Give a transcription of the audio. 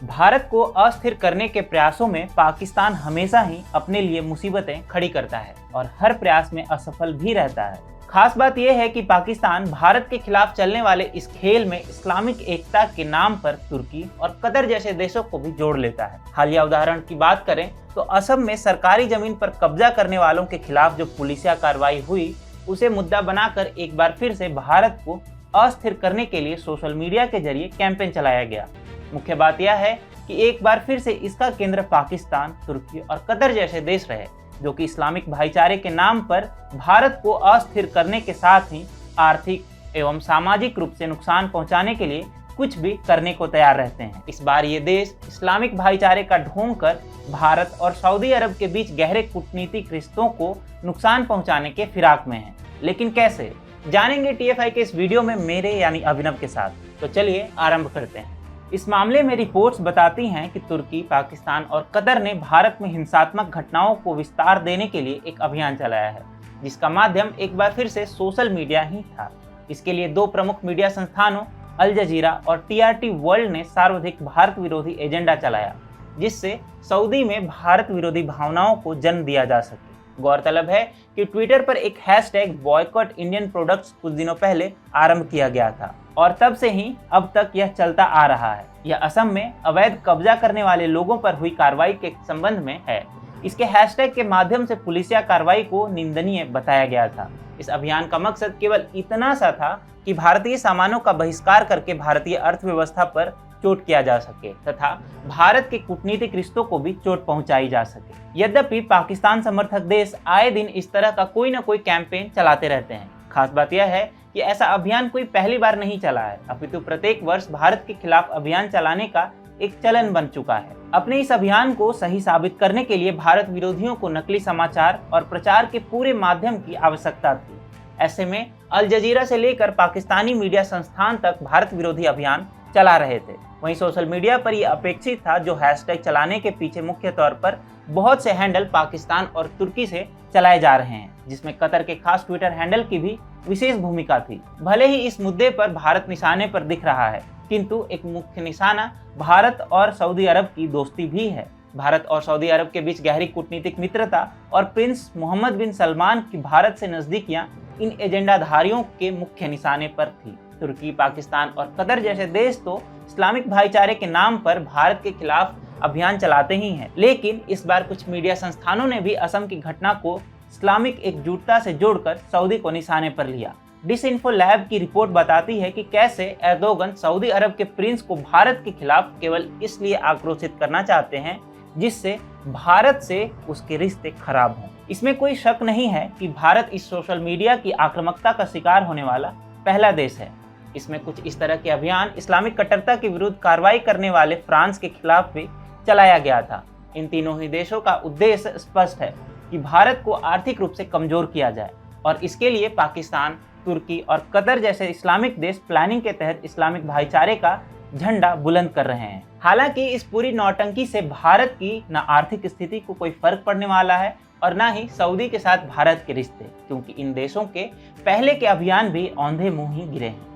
भारत को अस्थिर करने के प्रयासों में पाकिस्तान हमेशा ही अपने लिए मुसीबतें खड़ी करता है और हर प्रयास में असफल भी रहता है। खास बात यह है कि पाकिस्तान भारत के खिलाफ चलने वाले इस खेल में इस्लामिक एकता के नाम पर तुर्की और कतर जैसे देशों को भी जोड़ लेता है। हालिया उदाहरण की बात करें तो असम में सरकारी जमीन पर कब्जा करने वालों के खिलाफ जो पुलिसिया कार्रवाई हुई, उसे मुद्दा बनाकर एक बार फिर से भारत को अस्थिर करने के लिए सोशल मीडिया के जरिए कैंपेन चलाया गया। मुख्य बात यह है कि एक बार फिर से इसका केंद्र पाकिस्तान, तुर्की और कतर जैसे देश रहे, जो कि इस्लामिक भाईचारे के नाम पर भारत को अस्थिर करने के साथ ही आर्थिक एवं सामाजिक रूप से नुकसान पहुंचाने के लिए कुछ भी करने को तैयार रहते हैं। इस बार ये देश इस्लामिक भाईचारे का ढोंग कर भारत और सऊदी अरब के बीच गहरे कूटनीतिक रिश्तों को नुकसान पहुंचाने के फिराक में है। लेकिन कैसे, जानेंगे TFI के इस वीडियो में मेरे यानी अभिनव के साथ। तो चलिए आरंभ करते हैं। इस मामले में रिपोर्ट्स बताती हैं कि तुर्की, पाकिस्तान और कतर ने भारत में हिंसात्मक घटनाओं को विस्तार देने के लिए एक अभियान चलाया है, जिसका माध्यम एक बार फिर से सोशल मीडिया ही था। इसके लिए दो प्रमुख मीडिया संस्थानों अल जजीरा और TRT वर्ल्ड ने सर्वाधिक भारत विरोधी एजेंडा चलाया, जिससे सऊदी में भारत विरोधी भावनाओं को जन्म दिया जा सके। गौरतलब है कि ट्विटर पर एक हैशटैग बॉयकॉट इंडियन प्रोडक्ट्स कुछ दिनों पहले आरंभ किया गया था और तब से ही अब तक यह चलता आ रहा है। यह असम में अवैध कब्जा करने वाले लोगों पर हुई कार्रवाई के संबंध में है। इसके हैशटैग के माध्यम से पुलिसिया कार्रवाई को निंदनीय बताया गया था। इस अभियान का मकसद केवल इतना सा था कि भारतीय सामानों का बहिष्कार करके भारतीय अर्थव्यवस्था पर चोट किया जा सके तथा भारत के कूटनीतिक रिश्तों को भी चोट पहुंचाई जा सके। यद्यपि पाकिस्तान समर्थक देश आए दिन इस तरह का कोई न कोई कैंपेन चलाते रहते हैं। खास बात यह है कि ऐसा अभियान कोई पहली बार नहीं चला है, अपितु प्रत्येक वर्ष भारत के खिलाफ अभियान चलाने का एक चलन बन चुका है। अपने इस अभियान को सही साबित करने के लिए भारत विरोधियों को नकली समाचार और प्रचार के पूरे माध्यम की आवश्यकता थी। ऐसे में अल जजीरा से लेकर पाकिस्तानी मीडिया संस्थान तक भारत विरोधी अभियान चला रहे थे। वहीं सोशल मीडिया पर यह अपेक्षित था जो हैशटैग चलाने के पीछे मुख्य तौर पर बहुत से हैंडल पाकिस्तान और तुर्की से चलाए जा रहे हैं, जिसमें कतर के खास ट्विटर हैंडल की भी विशेष भूमिका थी। भले ही इस मुद्दे पर भारत निशाने पर दिख रहा है, किंतु एक मुख्य निशाना भारत और सऊदी अरब की दोस्ती भी है। भारत और सऊदी अरब के बीच गहरी कूटनीतिक मित्रता और प्रिंस मोहम्मद बिन सलमान की भारत से नजदीकियां इन एजेंडाधारियों के मुख्य निशाने पर थी। तुर्की, पाकिस्तान और कतर जैसे देश तो इस्लामिक भाईचारे के नाम पर भारत के खिलाफ अभियान चलाते ही हैं, लेकिन इस बार कुछ मीडिया संस्थानों ने भी असम की घटना को इस्लामिक एकजुटता से जोड़कर सऊदी को निशाने पर लिया। डिसइंफो लैब की रिपोर्ट बताती है कि कैसे एर्दोगन सऊदी अरब के प्रिंस को भारत के खिलाफ केवल इसलिए आक्रोशित करना चाहते हैं जिससे भारत से उसके रिश्ते खराब हों। इसमें कोई शक नहीं है कि भारत इस सोशल मीडिया की आक्रामकता का शिकार होने वाला पहला देश है। इसमें कुछ इस तरह के अभियान इस्लामिक कट्टरता के विरुद्ध कार्रवाई करने वाले फ्रांस के खिलाफ भी चलाया गया था। इन तीनों ही देशों का उद्देश्य स्पष्ट है कि भारत को आर्थिक रूप से कमजोर किया जाए और इसके लिए पाकिस्तान, तुर्की और कतर जैसे इस्लामिक देश प्लानिंग के तहत इस्लामिक भाईचारे का झंडा बुलंद कर रहे हैं। हालांकि इस पूरी नौटंकी से भारत की न आर्थिक स्थिति को कोई फर्क पड़ने वाला है और न ही सऊदी के साथ भारत के रिश्ते, क्योंकि इन देशों के पहले के अभियान भी औंधे मुंह ही गिरे हैं।